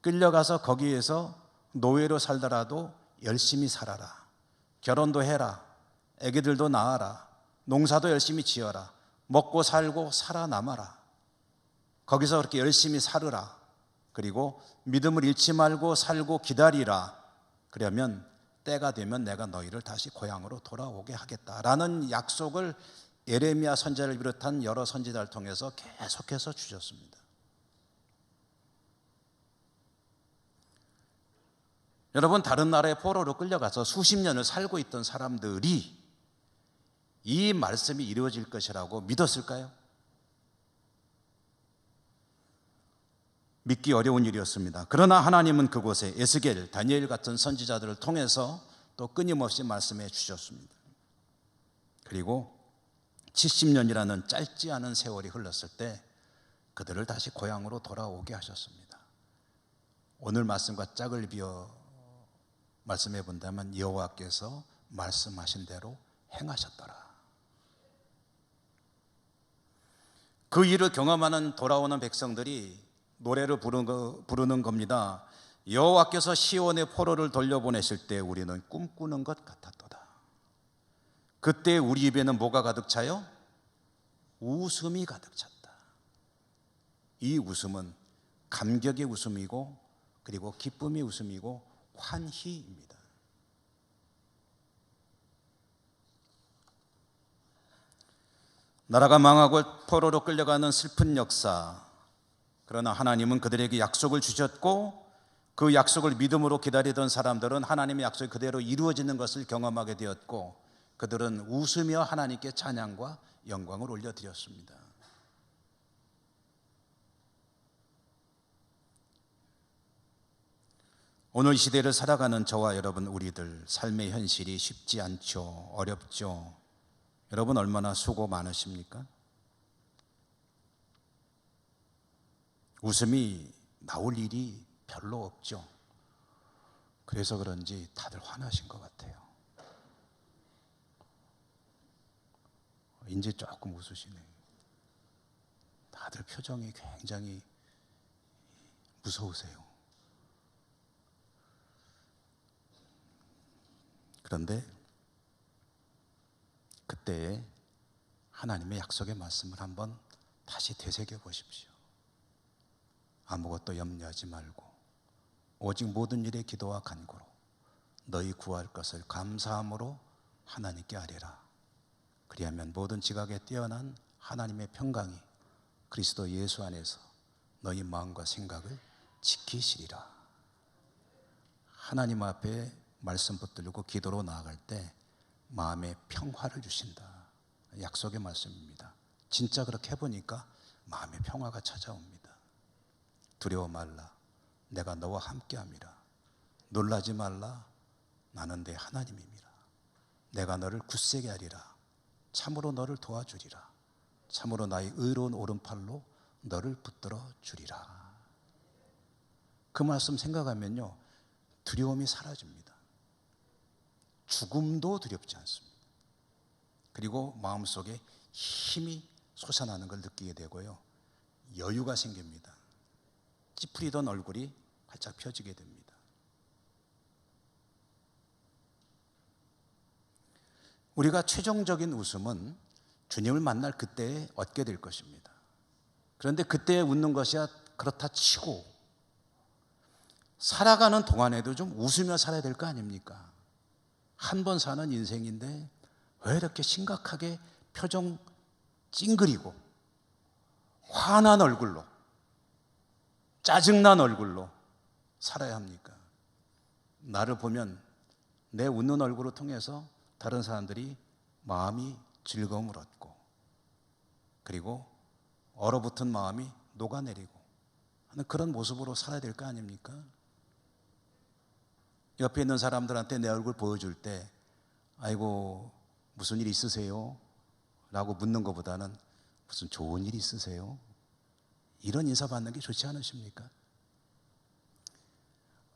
끌려가서 거기에서 노예로 살더라도 열심히 살아라. 결혼도 해라. 애기들도 낳아라. 농사도 열심히 지어라. 먹고 살고 살아남아라. 거기서 그렇게 열심히 살으라. 그리고 믿음을 잃지 말고 살고 기다리라. 그러면 때가 되면 내가 너희를 다시 고향으로 돌아오게 하겠다라는 약속을 예레미야 선지자를 비롯한 여러 선지자를 통해서 계속해서 주셨습니다. 여러분, 다른 나라에 포로로 끌려가서 수십 년을 살고 있던 사람들이 이 말씀이 이루어질 것이라고 믿었을까요? 믿기 어려운 일이었습니다. 그러나 하나님은 그곳에 에스겔, 다니엘 같은 선지자들을 통해서 또 끊임없이 말씀해 주셨습니다. 그리고 70년이라는 짧지 않은 세월이 흘렀을 때 그들을 다시 고향으로 돌아오게 하셨습니다. 오늘 말씀과 짝을 비어 말씀해 본다면 여호와께서 말씀하신 대로 행하셨더라. 그 일을 경험하는 돌아오는 백성들이 노래를 부르는 겁니다. 여호와께서 시온의 포로를 돌려보내실 때 우리는 꿈꾸는 것 같았도다. 그때 우리 입에는 뭐가 가득 차요? 웃음이 가득 찼다. 이 웃음은 감격의 웃음이고 그리고 기쁨의 웃음이고 환희입니다. 나라가 망하고 포로로 끌려가는 슬픈 역사, 그러나 하나님은 그들에게 약속을 주셨고 그 약속을 믿음으로 기다리던 사람들은 하나님의 약속이 그대로 이루어지는 것을 경험하게 되었고 그들은 웃으며 하나님께 찬양과 영광을 올려드렸습니다. 오늘 이 시대를 살아가는 저와 여러분, 우리들 삶의 현실이 쉽지 않죠. 어렵죠. 여러분 얼마나 수고 많으십니까? 웃음이 나올 일이 별로 없죠. 그래서 그런지 다들 화나신 것 같아요. 이제 조금 웃으시네. 다들 표정이 굉장히 무서우세요. 그런데 그때의 하나님의 약속의 말씀을 한번 다시 되새겨 보십시오. 아무것도 염려하지 말고 오직 모든 일에 기도와 간구로 너희 구할 것을 감사함으로 하나님께 아뢰라. 그리하면 모든 지각에 뛰어난 하나님의 평강이 그리스도 예수 안에서 너희 마음과 생각을 지키시리라. 하나님 앞에 말씀 붙들고 기도로 나아갈 때 마음에 평화를 주신다. 약속의 말씀입니다. 진짜 그렇게 해보니까 마음의 평화가 찾아옵니다. 두려워 말라. 내가 너와 함께함이라. 놀라지 말라. 나는 내 하나님임이라. 내가 너를 굳세게 하리라. 참으로 너를 도와주리라. 참으로 나의 의로운 오른팔로 너를 붙들어 주리라. 그 말씀 생각하면요, 두려움이 사라집니다. 죽음도 두렵지 않습니다. 그리고 마음속에 힘이 솟아나는 걸 느끼게 되고요, 여유가 생깁니다. 찌푸리던 얼굴이 활짝 펴지게 됩니다. 우리가 최종적인 웃음은 주님을 만날 그때에 얻게 될 것입니다. 그런데 그때에 웃는 것이야 그렇다 치고 살아가는 동안에도 좀 웃으며 살아야 될 거 아닙니까? 한 번 사는 인생인데 왜 이렇게 심각하게 표정 찡그리고 화난 얼굴로, 짜증난 얼굴로 살아야 합니까? 나를 보면 내 웃는 얼굴을 통해서 다른 사람들이 마음이 즐거움을 얻고 그리고 얼어붙은 마음이 녹아내리고 하는 그런 모습으로 살아야 될 거 아닙니까? 옆에 있는 사람들한테 내 얼굴 보여줄 때 아이고 무슨 일 있으세요? 라고 묻는 것보다는 무슨 좋은 일 있으세요? 이런 인사 받는 게 좋지 않으십니까?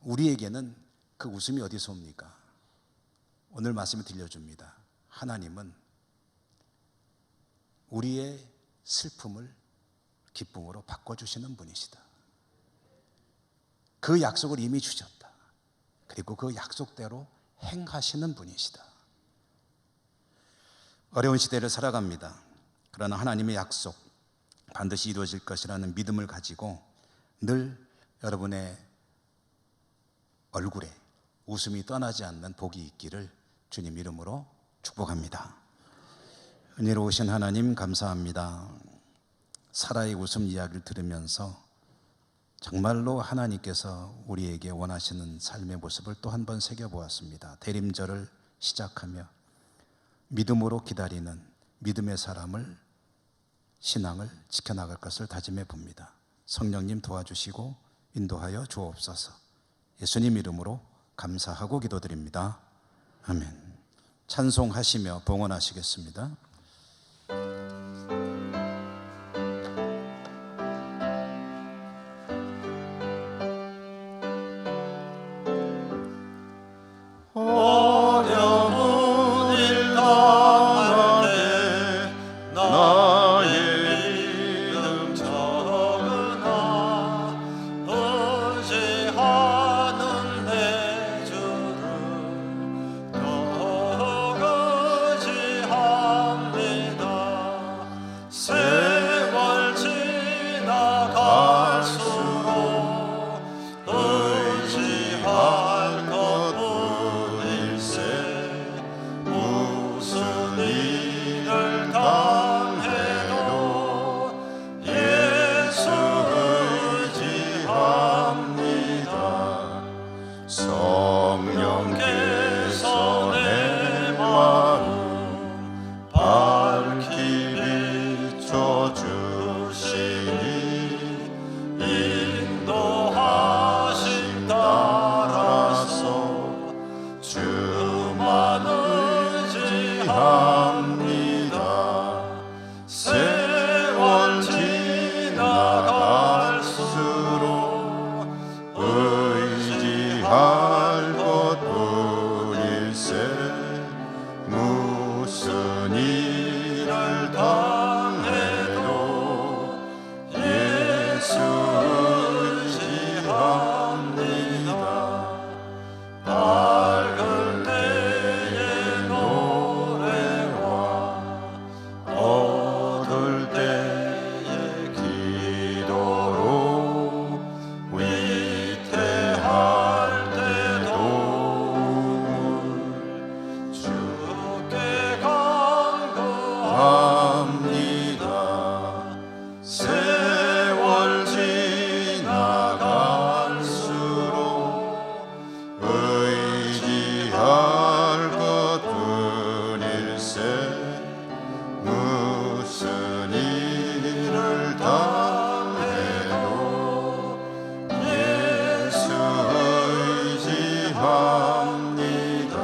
우리에게는 그 웃음이 어디서 옵니까? 오늘 말씀을 들려줍니다. 하나님은 우리의 슬픔을 기쁨으로 바꿔주시는 분이시다. 그 약속을 이미 주셨다. 그리고 그 약속대로 행하시는 분이시다. 어려운 시대를 살아갑니다. 그러나 하나님의 약속 반드시 이루어질 것이라는 믿음을 가지고 늘 여러분의 얼굴에 웃음이 떠나지 않는 복이 있기를 주님 이름으로 축복합니다. 은혜로우신 하나님 감사합니다. 사라의 웃음 이야기를 들으면서 정말로 하나님께서 우리에게 원하시는 삶의 모습을 또 한 번 새겨보았습니다. 대림절을 시작하며 믿음으로 기다리는 믿음의 사람을, 신앙을 지켜나갈 것을 다짐해 봅니다. 성령님 도와주시고 인도하여 주옵소서. 예수님 이름으로 감사하고 기도드립니다. 아멘. 찬송하시며 봉헌하시겠습니다. 어려운 일 당할 때 나의 믿음 적으나 의지하는 내 주를 더욱 의지합니다. 세월 지나갈수록 의지할 것뿐일세. 무슨 일을 당해도 예수 의지합니다. 성령께서 내 마음 밝히 비춰주시니 인도하심 따라서 주만 의지합니다. 세월 지나갈수록 의지할 것뿐일세. 무슨 일을 당해도 예수 의지합니다. 밝을 때의 노래와 어두울 때의 기도로 위태할 때 도움을 주께 간구합니다. 세월 지나갈수록 의지할 것뿐일세. 무슨 일을 당해도 예수 의지합니다.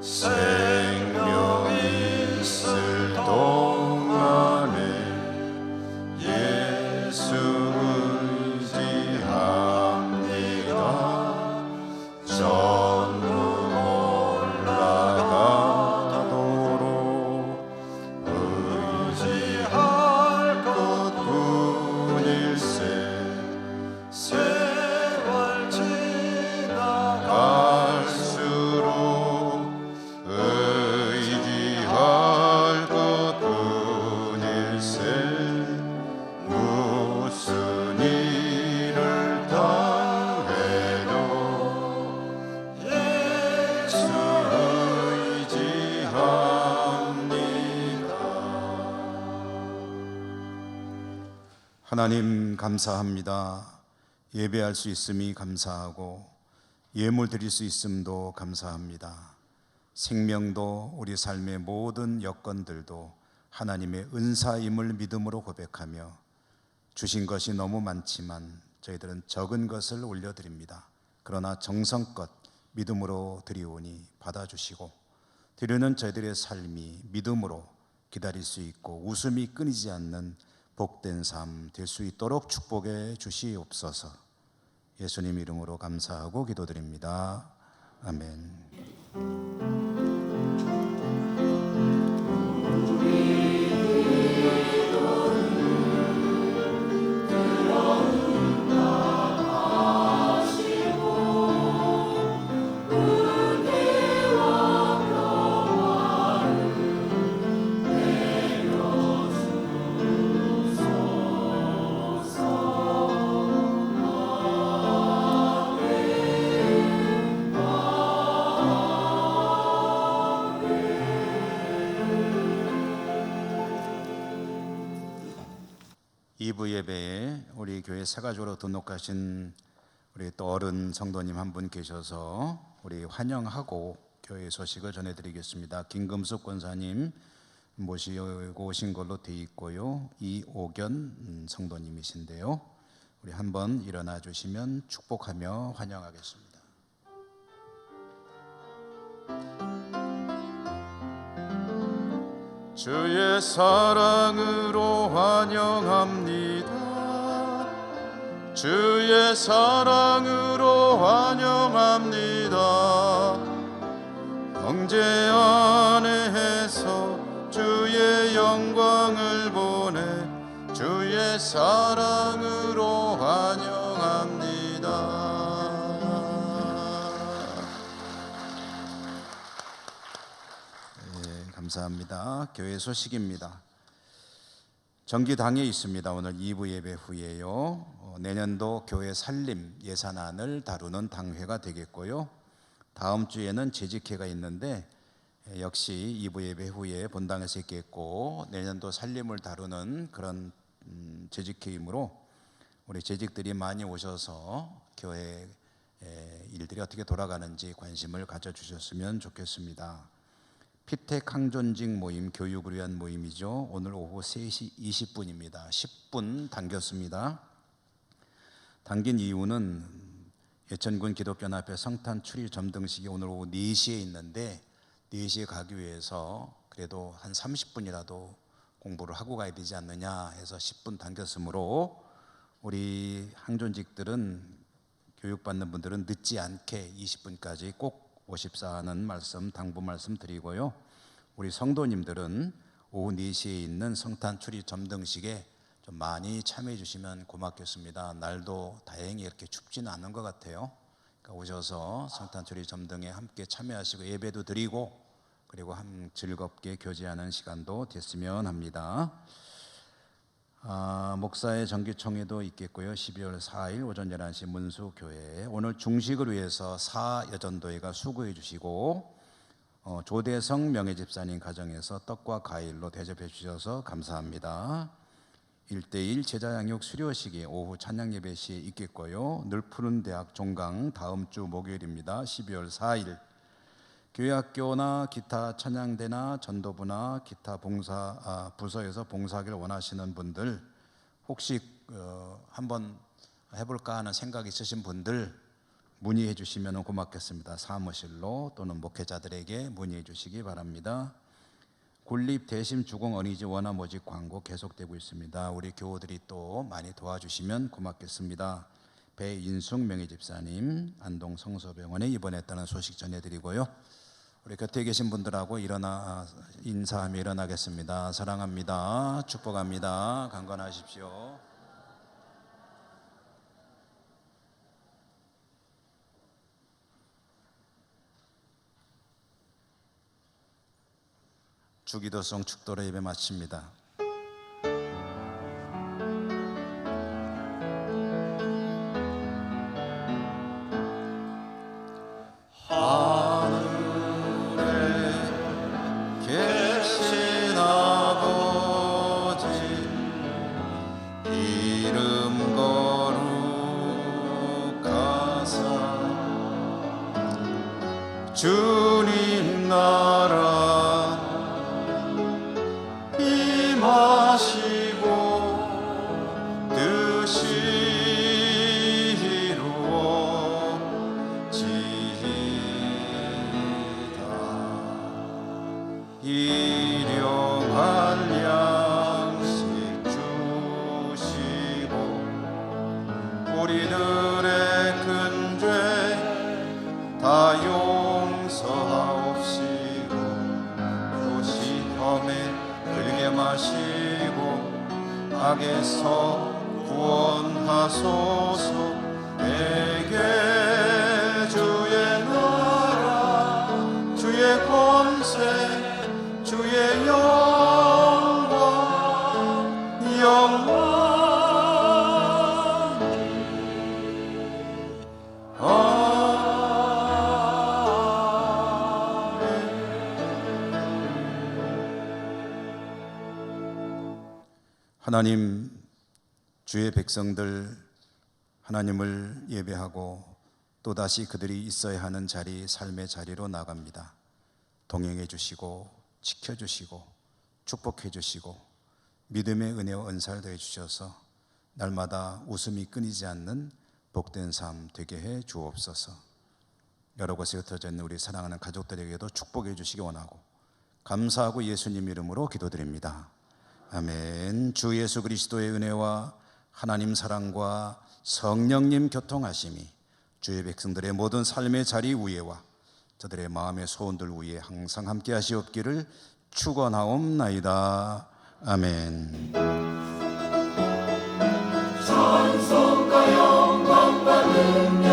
생명 있을 동안에 예수 의지합니다. 전국 올라가도록 의지할 것뿐일세. 세월 지나갈수록 의지할 것뿐일세. 무슨 일을 당해도 예수 의지합니다. 하나님 감사합니다. 예배할 수 있음이 감사하고 예물 드릴 수 있음도 감사합니다. 생명도 우리 삶의 모든 여건들도 하나님의 은사임을 믿음으로 고백하며 주신 것이 너무 많지만 저희들은 적은 것을 올려드립니다. 그러나 정성껏 믿음으로 드리오니 받아주시고 드리는 저희들의 삶이 믿음으로 기다릴 수 있고 웃음이 끊이지 않는 복된 삶 될 수 있도록 축복해 주시옵소서. 예수님 이름으로 감사하고 기도드립니다. 아멘. 2부 예배에 우리 교회 새가족으로 등록하신 우리 또 어른 성도님 한 분 계셔서 우리 환영하고 교회 소식을 전해드리겠습니다. 김금숙 권사님 모시고 오신 걸로 돼 있고요. 이옥연 성도님이신데요. 우리 한번 일어나 주시면 축복하며 환영하겠습니다. 주의 사랑으로 환영합니다. 주의 사랑으로 환영합니다. 형제 안에서 주의 영광을 보내 주의 사랑으로 환영합니다. 감사합니다. 교회 소식입니다. 정기당에 있습니다. 오늘 2부 예배 후에요. 내년도 교회 살림 예산안을 다루는 당회가 되겠고요. 다음 주에는 재직회가 있는데 역시 2부 예배 후에 본당에서 있겠고, 내년도 살림을 다루는 그런 재직회이므로 우리 재직들이 많이 오셔서 교회 일들이 어떻게 돌아가는지 관심을 가져주셨으면 좋겠습니다. 피택 항존직 모임, 교육을 위한 모임이죠. 오늘 오후 3시 20분입니다. 10분 당겼습니다. 당긴 이유는 예천군 기독교연합회 성탄 추리 점등식이 오늘 오후 4시에 있는데 4시에 가기 위해서 그래도 한 30분이라도 공부를 하고 가야 되지 않느냐 해서 10분 당겼으므로 우리 항존직들은, 교육받는 분들은 늦지 않게 20분까지 꼭 오십사 하는 말씀, 당부 말씀 드리고요. 우리 성도님들은 오후 4시에 있는 성탄 추리 점등식에 좀 많이 참여해 주시면 고맙겠습니다. 날도 다행히 이렇게 춥지는 않은 것 같아요. 그러니까 오셔서 성탄 추리 점등에 함께 참여하시고 예배도 드리고, 그리고 즐겁게 교제하는 시간도 됐으면 합니다. 목사의 정기총회도 있겠고요. 12월 4일 오전 11시 문수교회. 오늘 중식을 위해서 사여전도회가 수고해 주시고, 조대성 명예집사님 가정에서 떡과 과일로 대접해 주셔서 감사합니다. 1:1 제자양육 수료식이 오후 찬양예배 시에 있겠고요. 늘푸른 대학 종강 다음 주 목요일입니다. 12월 4일. 교회학교나 기타 찬양대나 전도부나 기타 부서에서 봉사하기를 원하시는 분들, 혹시 한번 해볼까 하는 생각이 있으신 분들 문의해 주시면 고맙겠습니다. 사무실로 또는 목회자들에게 문의해 주시기 바랍니다. 군립 대심 주공 어린이집 원화 모집 광고 계속되고 있습니다. 우리 교우들이 또 많이 도와주시면 고맙겠습니다. 배인숙 명예집사님 안동 성서병원에 입원했다는 소식 전해드리고요. 우리 곁에 계신 분들하고 인사하며 일어나겠습니다. 사랑합니다. 축복합니다. 강건하십시오. 주기도성 축도로 예배 마칩니다. 주님 나라 임하시고 뜻이 이루어지이다. 일용할 양식 주시고 우리들의 큰 죄 다 용서하옵시고 또 시험에 들게 마시고 악에서 구원하소서. 내게 주의 나라 주의 권세 주의 영광 하나님, 주의 백성들 하나님을 예배하고 또다시 그들이 있어야 하는 자리, 삶의 자리로 나갑니다. 동행해 주시고 지켜주시고 축복해 주시고 믿음의 은혜와 은사를 더해 주셔서 날마다 웃음이 끊이지 않는 복된 삶 되게 해 주옵소서. 여러 곳에 흩어져 있는 우리 사랑하는 가족들에게도 축복해 주시기 원하고 감사하고 예수님 이름으로 기도드립니다. 아멘. 주 예수 그리스도의 은혜와 하나님 사랑과 성령님 교통하심이 주의 백성들의 모든 삶의 자리 위에와 저들의 마음의 소원들 위에 항상 함께 하시옵기를 축원하옵나이다. 아멘. 찬송과 영광 받는